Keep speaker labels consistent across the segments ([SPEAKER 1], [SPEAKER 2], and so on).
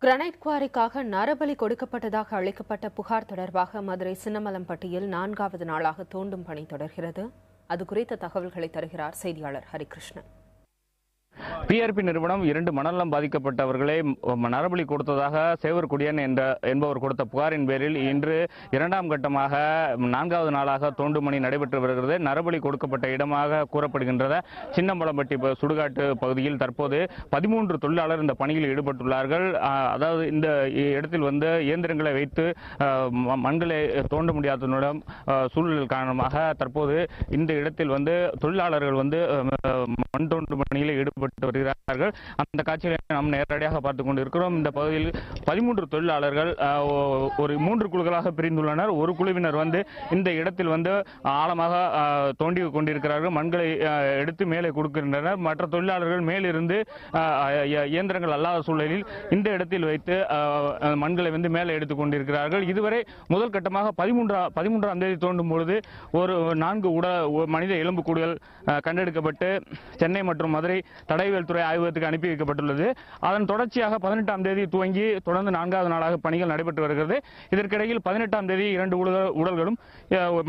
[SPEAKER 1] Granite குவாரிக்காக நரபலி கொடுக்கப்பட்டதாக அளிக்கப்பட்ட புகார் தொடர்பாக மதுரை சின்னமலம்பட்டியில் 4வது நாளாக தோண்டும் பணி தொடர்கிறது. அது குறித்த தகவல்களை தருகிறார் செய்தியாளர் ஹரிகிருஷ்ணன்.
[SPEAKER 2] பிஆர்பி நிறுவனம் 2 மனநலம் பாதிக்கப்பட்டவர்களை நரபலி கொடுத்ததாக சேவர் குடியன் என்பவர் கொடுத்த புகாரின் பேரில் இன்று 2ஆம் கட்டமாக 4வது நாளாக தோண்டும் பணி நடைபெற்று வருகிறது. நரபலி கொடுக்கப்பட்ட இடமாக கூறப்படுகின்ற சின்னமலம்பட்டி சுடுகாட்டு பகுதியில் தற்போது 13 தொழிலாளர் இந்த பணியில் ஈடுபட்டுள்ளார்கள். அதாவது இந்த இடத்தில் இயந்திரங்களை வைத்து மண்களை தோண்ட முடியாத சூழல் காரணமாக தற்போது இந்த இடத்தில் தொழிலாளர்கள் மண் தோண்டும் பணியில் ஈடுபட்டு வருகிறார்கள். அந்த காட்சிகளை நாம் நேரடியாக பார்த்துக் கொண்டிருக்கிறோம். இந்த பகுதியில் 13 தொழிலாளர்கள் ஒரு 3 குழுக்களாக பிரிந்துள்ளனர். ஒரு குழுவினர் இந்த இடத்தில் ஆழமாக தோண்டி கொண்டிருக்கிறார்கள். மண்களை எடுத்து மேலே கொடுக்கின்றனர். மற்ற தொழிலாளர்கள் மேலிருந்து இயந்திரங்கள் அல்லாத சூழலில் இந்த இடத்தில் வைத்து மண்களை மேலே எடுத்துக் கொண்டிருக்கிறார்கள். இதுவரை முதல் கட்டமாக 13ஆம் தேதி தோண்டும் பொழுது ஒரு 4 மனித எலும்புக்கூடுகள் கண்டெடுக்கப்பட்டு சென்னை மற்றும் மதுரை தடயவியல் துறை ஆய்வகத்துக்கு அனுப்பி வைக்கப்பட்டுள்ளது. அதன் தொடர்ச்சியாக 18ஆம் தேதி துவங்கி தொடர்ந்து 4வது நாளாக பணிகள் நடைபெற்று வருகிறது. இதற்கிடையில் 18ஆம் தேதி 2 உடல்களும்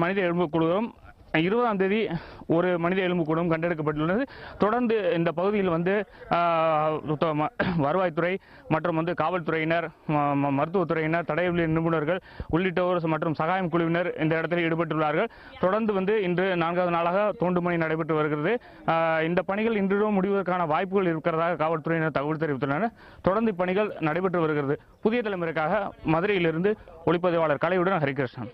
[SPEAKER 2] மனித எலும்புக்கூடுகளும் 20ஆம் தேதி ஒரு மனித எலும்புக்கூடும் கண்டெடுக்கப்பட்டுள்ளது. தொடர்ந்து இந்த பகுதியில் வருவாய்த்துறை மற்றும் காவல்துறையினர், மருத்துவத்துறையினர், தடயவியல் நிபுணர்கள் உள்ளிட்டோர் மற்றும் சகாயம் குழுவினர் இந்த இடத்தில் ஈடுபட்டுள்ளார்கள். தொடர்ந்து இன்று 4வது நாளாக தோண்டும் பணி நடைபெற்று வருகிறது. இந்த பணிகள் இன்றும் முடிவதற்கான வாய்ப்புகள் இருக்கிறதாக காவல்துறையினர் தகவல் தெரிவித்துள்ளனர். தொடர்ந்து இப்பணிகள் நடைபெற்று வருகிறது. புதிய தலைமுறைக்காக மதுரையிலிருந்து ஒளிப்பதிவாளர் கலையுடன் ஹரிகிருஷ்ணன்.